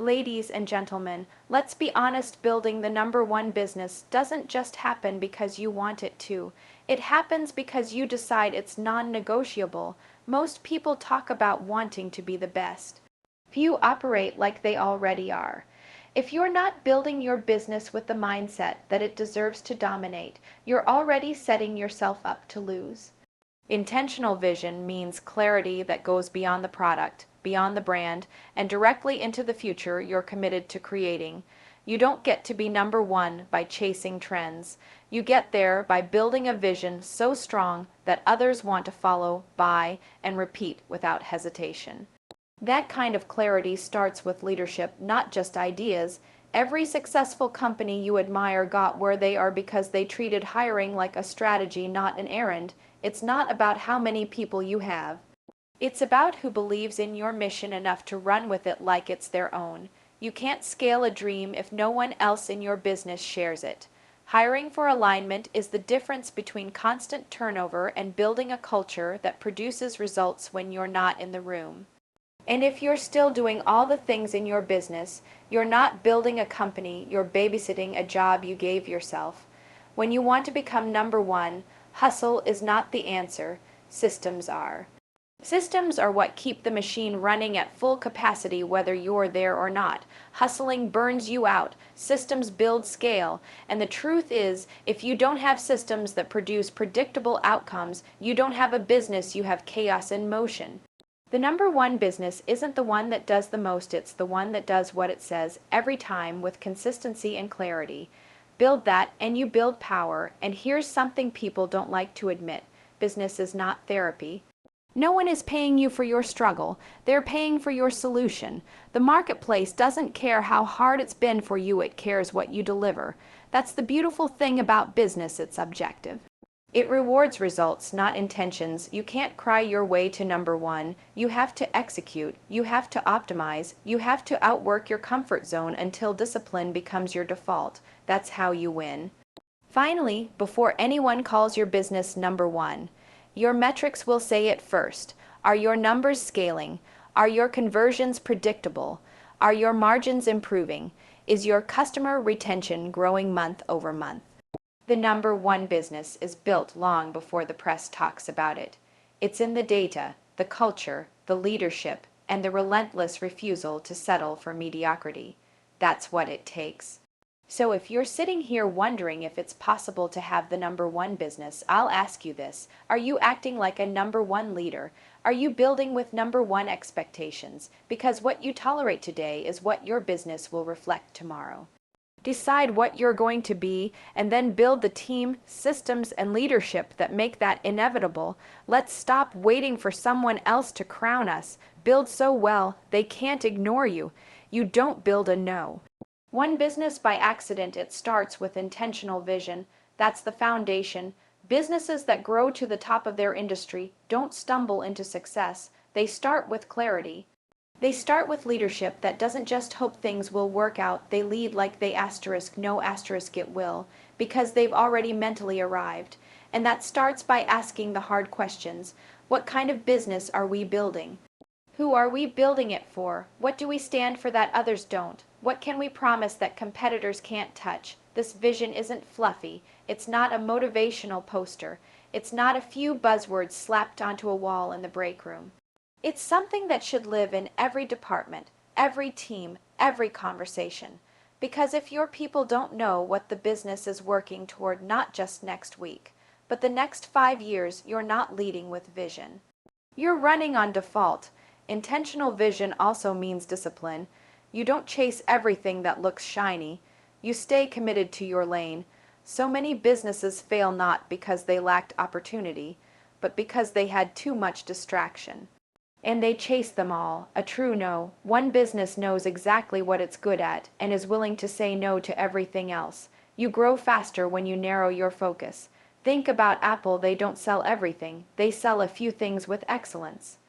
Ladies and gentlemen, let's be honest, building the number one business doesn't just happen because you want it to. It happens because you decide it's non-negotiable. Most people talk about wanting to be the best. Few operate like they already are. If you're not building your business with the mindset that it deserves to dominate, you're already setting yourself up to lose. Intentional vision means clarity that goes beyond the product, beyond the brand, and directly into the future you're committed to creating. You don't get to be number one by chasing trends. You get there by building a vision so strong that others want to follow, buy, and repeat without hesitation. That kind of clarity starts with leadership, not just ideas. Every successful company you admire got where they are because they treated hiring like a strategy, not an errand. It's not about how many people you have. It's about who believes in your mission enough to run with it like it's their own. You can't scale a dream if no one else in your business shares it. Hiring for alignment is the difference between constant turnover and building a culture that produces results when you're not in the room. And if you're still doing all the things in your business, you're not building a company, you're babysitting a job you gave yourself. When you want to become number one, hustle is not the answer, systems are. Systems are what keep the machine running at full capacity whether you're there or not. Hustling burns you out, systems build scale, and the truth is, if you don't have systems that produce predictable outcomes, you don't have a business, you have chaos in motion. The number one business isn't the one that does the most, it's the one that does what it says every time with consistency and clarity. Build that and you build power, and here's something people don't like to admit. Business is not therapy. No one is paying you for your struggle, they're paying for your solution. The marketplace doesn't care how hard it's been for you, it cares what you deliver. That's the beautiful thing about business, it's objective. It rewards results, not intentions. You can't cry your way to number one. You have to execute, you have to optimize, you have to outwork your comfort zone until discipline becomes your default. That's how you win. Finally, before anyone calls your business number one, your metrics will say it first. Are your numbers scaling? Are your conversions predictable? Are your margins improving? Is your customer retention growing month over month? The number one business is built long before the press talks about it. It's in the data, the culture, the leadership, and the relentless refusal to settle for mediocrity. That's what it takes. So if you're sitting here wondering if it's possible to have the number one business, I'll ask you this. Are you acting like a number one leader? Are you building with number one expectations? Because what you tolerate today is what your business will reflect tomorrow. Decide what you're going to be, and then build the team, systems, and leadership that make that inevitable. Let's stop waiting for someone else to crown us. Build so well, they can't ignore you. You don't build a no. One business by accident, it starts with intentional vision. That's the foundation. Businesses that grow to the top of their industry don't stumble into success. They start with clarity. They start with leadership that doesn't just hope things will work out, they lead like they no it will, because they've already mentally arrived. And that starts by asking the hard questions. What kind of business are we building? Who are we building it for? What do we stand for that others don't? What can we promise that competitors can't touch? This vision isn't fluffy. It's not a motivational poster. It's not a few buzzwords slapped onto a wall in the break room. It's something that should live in every department, every team, every conversation. Because if your people don't know what the business is working toward, not just next week, but the next 5 years, you're not leading with vision. You're running on default. Intentional vision also means discipline. You don't chase everything that looks shiny. You stay committed to your lane. So many businesses fail not because they lacked opportunity, but because they had too much distraction. And they chase them all, a true no. One business knows exactly what it's good at and is willing to say no to everything else. You grow faster when you narrow your focus. Think about Apple, they don't sell everything. They sell a few things with excellence.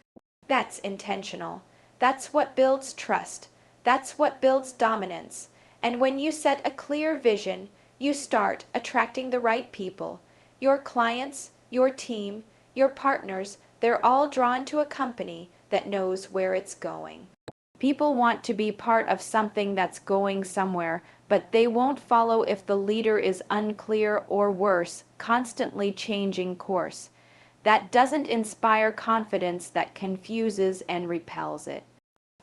That's intentional. That's what builds trust. That's what builds dominance. And when you set a clear vision, you start attracting the right people. Your clients, your team, your partners, they're all drawn to a company that knows where it's going. People want to be part of something that's going somewhere, but they won't follow if the leader is unclear or worse, constantly changing course. That doesn't inspire confidence, that confuses and repels it.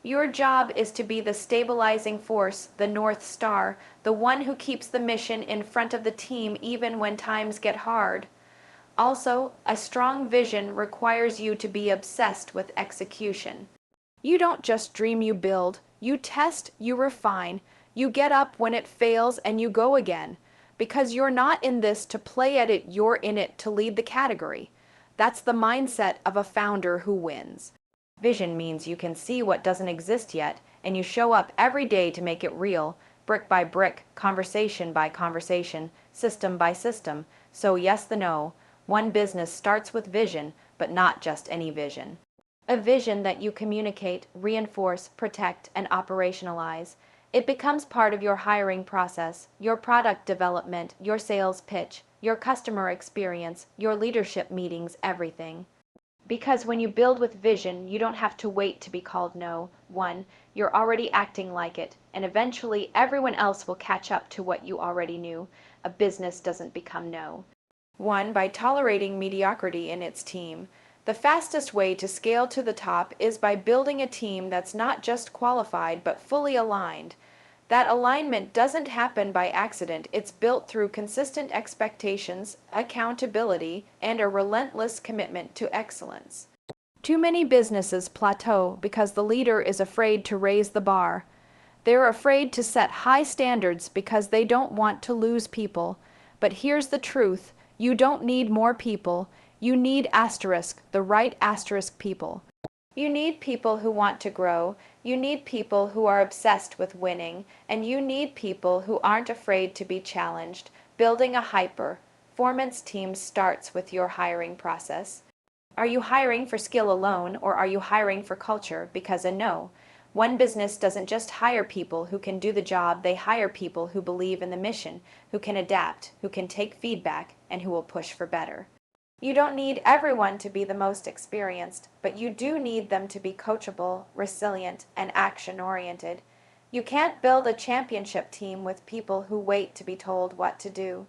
Your job is to be the stabilizing force, the North Star, the one who keeps the mission in front of the team even when times get hard. Also, a strong vision requires you to be obsessed with execution. You don't just dream, you build. You test, you refine. You get up when it fails and you go again. Because you're not in this to play at it, you're in it to lead the category. That's the mindset of a founder who wins. Vision means you can see what doesn't exist yet, and you show up every day to make it real, brick by brick, conversation by conversation, system by system. So yes, the No.1 Business starts with vision, but not just any vision. A vision that you communicate, reinforce, protect, and operationalize. It becomes part of your hiring process, your product development, your sales pitch, your customer experience, your leadership meetings, everything. Because when you build with vision, you don't have to wait to be called No.1. You're already acting like it, and eventually everyone else will catch up to what you already knew. A business doesn't become No.1 by tolerating mediocrity in its team. The fastest way to scale to the top is by building a team that's not just qualified but fully aligned. That alignment doesn't happen by accident. It's built through consistent expectations, accountability, and a relentless commitment to excellence. Too many businesses plateau because the leader is afraid to raise the bar. They're afraid to set high standards because they don't want to lose people. But here's the truth. You don't need more people. You need the right people. You need people who want to grow. You need people who are obsessed with winning. And you need people who aren't afraid to be challenged. Building a high-performance team starts with your hiring process. Are you hiring for skill alone, or are you hiring for culture? Because a No.1 Business doesn't just hire people who can do the job, they hire people who believe in the mission, who can adapt, who can take feedback, and who will push for better. You don't need everyone to be the most experienced, but you do need them to be coachable, resilient, and action-oriented. You can't build a championship team with people who wait to be told what to do.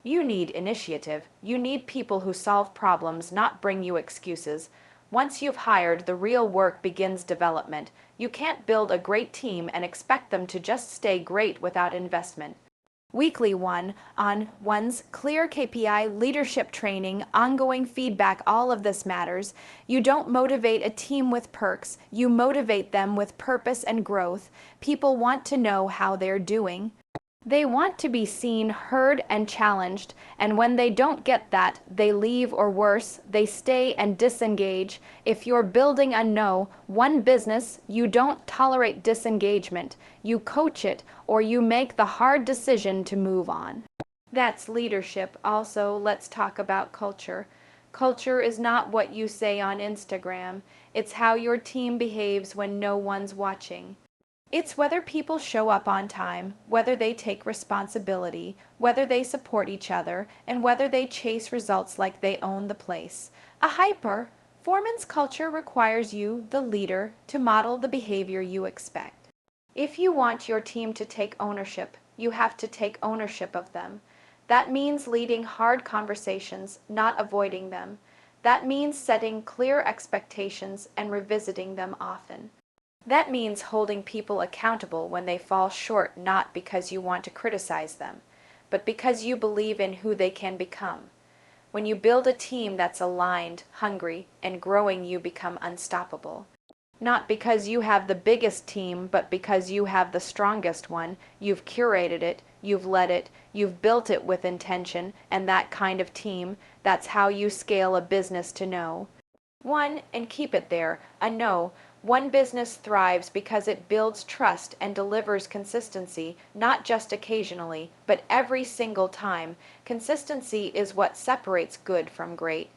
You need initiative. You need people who solve problems, not bring you excuses. Once you've hired, the real work begins: development. You can't build a great team and expect them to just stay great without investment. Weekly one-on-ones, clear KPI, leadership training, ongoing feedback, all of this matters. You don't motivate a team with perks, you motivate them with purpose and growth. People want to know how they're doing. They want to be seen, heard, and challenged, and when they don't get that, they leave, or worse, they stay and disengage. If you're building a No.1 Business, you don't tolerate disengagement. You coach it, or you make the hard decision to move on. That's leadership. Also, let's talk about culture. Culture is not what you say on Instagram. It's how your team behaves when no one's watching. It's whether people show up on time, whether they take responsibility, whether they support each other, and whether they chase results like they own the place. A high-performance culture requires you, the leader, to model the behavior you expect. If you want your team to take ownership, you have to take ownership of them. That means leading hard conversations, not avoiding them. That means setting clear expectations and revisiting them often. That means holding people accountable when they fall short, not because you want to criticize them, but because you believe in who they can become. When you build a team that's aligned, hungry, and growing, you become unstoppable. Not because you have the biggest team, but because you have the strongest one. You've curated it, you've led it, you've built it with intention, and that kind of team, that's how you scale a business to No.1 and keep it there. A No.1 Business thrives because it builds trust and delivers consistency, not just occasionally, but every single time. Consistency is what separates good from great.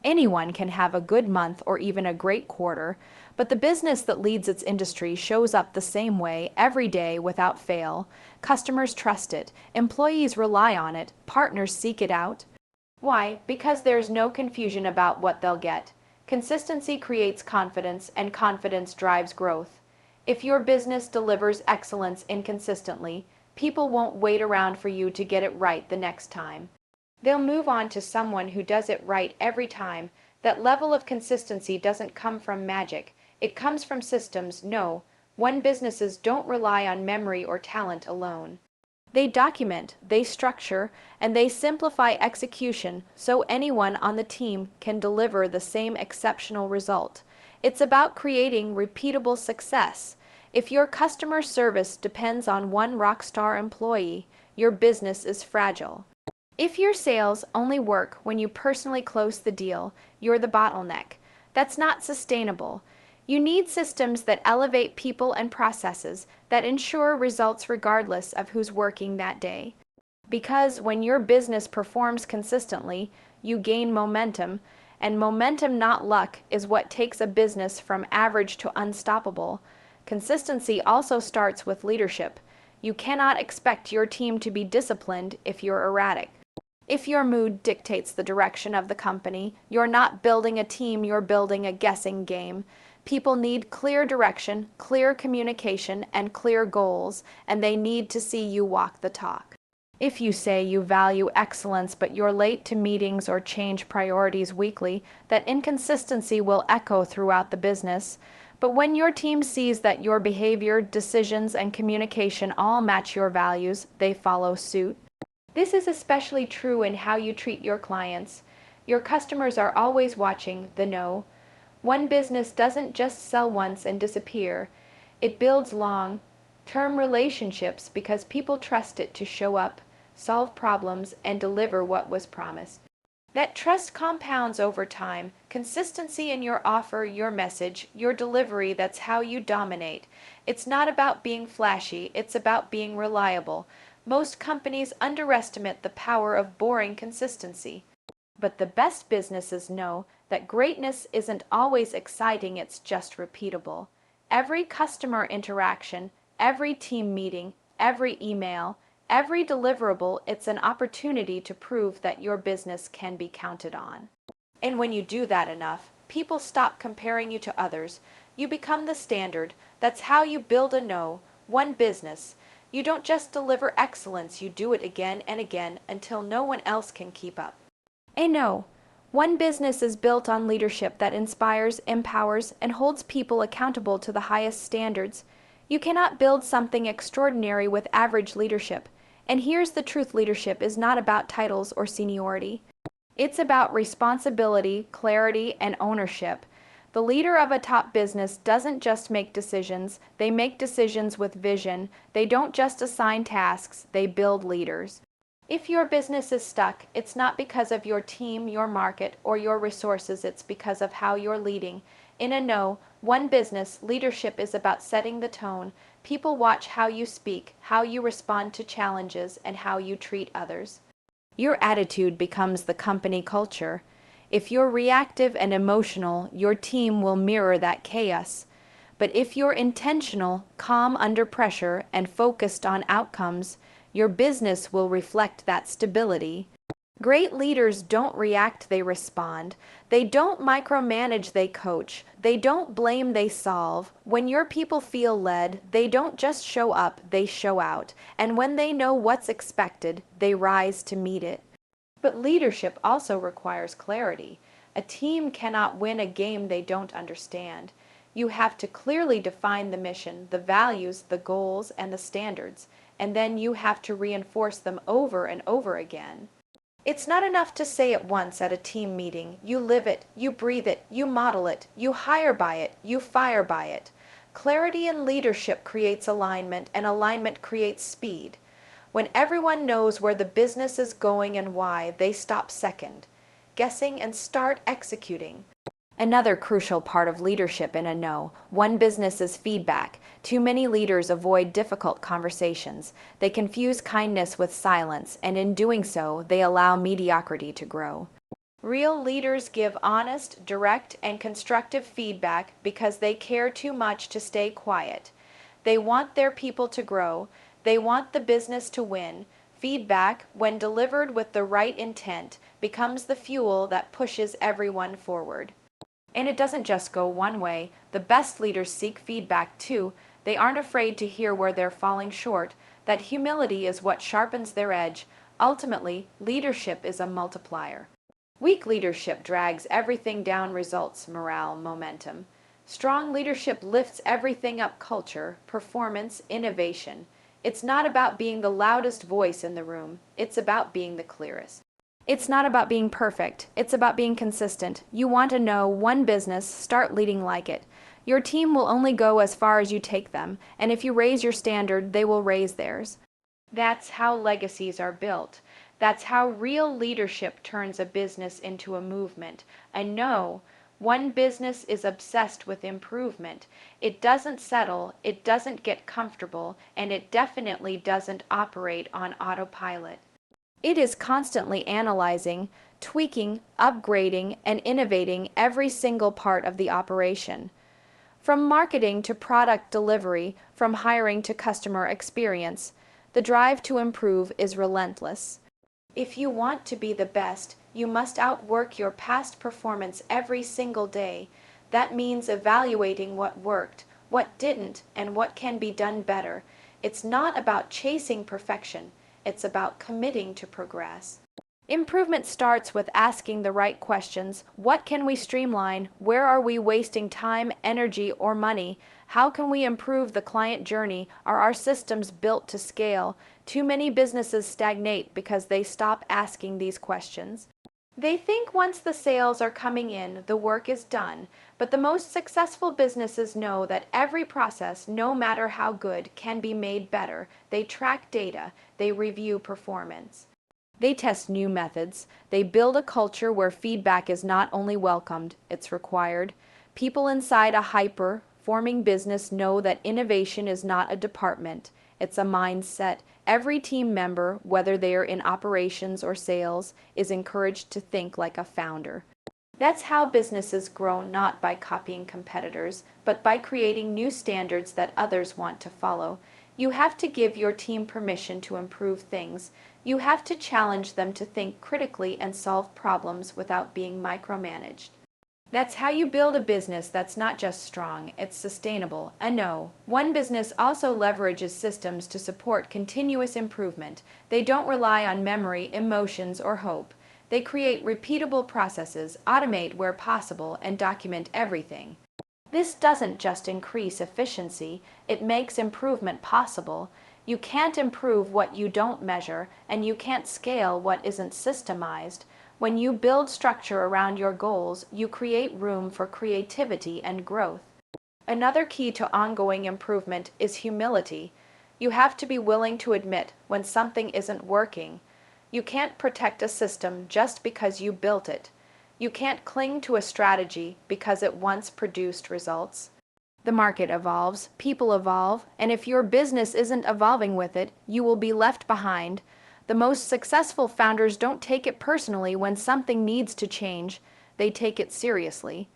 Anyone can have a good month or even a great quarter, but the business that leads its industry shows up the same way every day without fail. Customers trust it, employees rely on it, partners seek it out. Why? Because there's no confusion about what they'll get. Consistency creates confidence, and confidence drives growth. If your business delivers excellence inconsistently, people won't wait around for you to get it right the next time. They'll move on to someone who does it right every time. That level of consistency doesn't come from magic, it comes from systems. No.1 businesses don't rely on memory or talent alone. They document, they structure, and they simplify execution so anyone on the team can deliver the same exceptional result. It's about creating repeatable success. If your customer service depends on one rockstar employee, your business is fragile. If your sales only work when you personally close the deal, you're the bottleneck. That's not sustainable. You need systems that elevate people and processes that ensure results regardless of who's working that day. Because when your business performs consistently, you gain momentum, and momentum, not luck, is what takes a business from average to unstoppable. Consistency also starts with leadership. You cannot expect your team to be disciplined if you're erratic. If your mood dictates the direction of the company, you're not building a team, you're building a guessing game. People need clear direction, clear communication, and clear goals, and they need to see you walk the talk. If you say you value excellence but you're late to meetings or change priorities weekly, that inconsistency will echo throughout the business. But when your team sees that your behavior, decisions, and communication all match your values, they follow suit. This is especially true in how you treat your clients. Your customers are always watching. The No.1 Business doesn't just sell once and disappear. It builds long-term relationships because people trust it to show up, solve problems, and deliver what was promised. That trust compounds over time. Consistency in your offer, your message, your delivery, that's how you dominate. It's not about being flashy, it's about being reliable. Most companies underestimate the power of boring consistency. But the best businesses know that greatness isn't always exciting, it's just repeatable. Every customer interaction, every team meeting, every email, every deliverable, it's an opportunity to prove that your business can be counted on. And when you do that enough, people stop comparing you to others. You become the standard. That's how you build a No.1 Business. You don't just deliver excellence, you do it again and again until no one else can keep up. A No.1 Business is built on leadership that inspires, empowers, and holds people accountable to the highest standards. You cannot build something extraordinary with average leadership. And here's the truth: leadership is not about titles or seniority. It's about responsibility, clarity, and ownership. The leader of a top business doesn't just make decisions, they make decisions with vision. They don't just assign tasks, they build leaders. If your business is stuck, it's not because of your team, your market, or your resources, it's because of how you're leading. In a No.1 Business, leadership is about setting the tone. People watch how you speak, how you respond to challenges, and how you treat others. Your attitude becomes the company culture. If you're reactive and emotional, your team will mirror that chaos. But if you're intentional, calm under pressure, and focused on outcomes, your business will reflect that stability. Great leaders don't react, they respond. They don't micromanage, they coach. They don't blame, they solve. When your people feel led, they don't just show up, they show out. And when they know what's expected, they rise to meet it. But leadership also requires clarity. A team cannot win a game they don't understand. You have to clearly define the mission, the values, the goals, and the standards, and then you have to reinforce them over and over again. It's not enough to say it once at a team meeting. You live it, you breathe it, you model it, you hire by it, you fire by it. Clarity in leadership creates alignment, and alignment creates speed. When everyone knows where the business is going and why, they stop second guessing and start executing. Another crucial part of leadership in a No.1 Business is feedback. Too many leaders avoid difficult conversations. They confuse kindness with silence, and in doing so, they allow mediocrity to grow. Real leaders give honest, direct, and constructive feedback because they care too much to stay quiet. They want their people to grow. They want the business to win. Feedback, when delivered with the right intent, becomes the fuel that pushes everyone forward. And it doesn't just go one way. The best leaders seek feedback too. They aren't afraid to hear where they're falling short. That humility is what sharpens their edge. Ultimately, leadership is a multiplier. Weak leadership drags everything down: results, morale, momentum. Strong leadership lifts everything up: culture, performance, innovation. It's not about being the loudest voice in the room, it's about being the clearest. It's not about being perfect, it's about being consistent. You want to know one business, start leading like it. Your team will only go as far as you take them, and if you raise your standard, they will raise theirs. That's how legacies are built. That's how real leadership turns a business into a movement. And no, one business is obsessed with improvement. It doesn't settle, it doesn't get comfortable, and it definitely doesn't operate on autopilot. It is constantly analyzing, tweaking, upgrading, and innovating every single part of the operation. From marketing to product delivery, from hiring to customer experience, the drive to improve is relentless. If you want to be the best, you must outwork your past performance every single day. That means evaluating what worked, what didn't, and what can be done better. It's not about chasing perfection, it's about committing to progress. Improvement starts with asking the right questions. What can we streamline? Where are we wasting time, energy, or money? How can we improve the client journey? Are our systems built to scale? Too many businesses stagnate because they stop asking these questions. They think once the sales are coming in, the work is done, but the most successful businesses know that every process, no matter how good, can be made better. They track data, they review performance. They test new methods. They build a culture where feedback is not only welcomed, it's required. People inside a high-performing business know that innovation is not a department, it's a mindset. Every team member, whether they are in operations or sales, is encouraged to think like a founder. That's how businesses grow, not by copying competitors, but by creating new standards that others want to follow. You have to give your team permission to improve things. You have to challenge them to think critically and solve problems without being micromanaged. That's how you build a business that's not just strong, it's sustainable. And no, one business also leverages systems to support continuous improvement. They don't rely on memory, emotions, or hope. They create repeatable processes, automate where possible, and document everything. This doesn't just increase efficiency, it makes improvement possible. You can't improve what you don't measure, and you can't scale what isn't systemized. When you build structure around your goals, you create room for creativity and growth. Another key to ongoing improvement is humility. You have to be willing to admit when something isn't working. You can't protect a system just because you built it. You can't cling to a strategy because it once produced results. The market evolves, people evolve, and if your business isn't evolving with it, you will be left behind. The most successful founders don't take it personally when something needs to change. They take it seriously.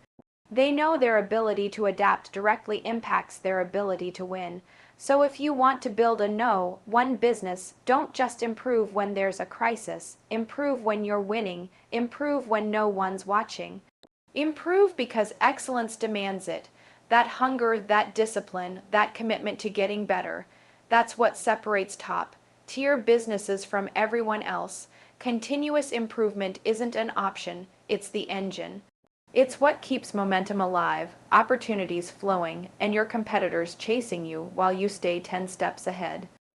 They know their ability to adapt directly impacts their ability to win. So if you want to build a No.1 business, don't just improve when there's a crisis. Improve when you're winning. Improve when no one's watching. Improve because excellence demands it. That hunger, that discipline, that commitment to getting better. That's what separates top-tier businesses from everyone else. Continuous improvement isn't an option, it's the engine. It's what keeps momentum alive, opportunities flowing, and your competitors chasing you while you stay 10 steps ahead.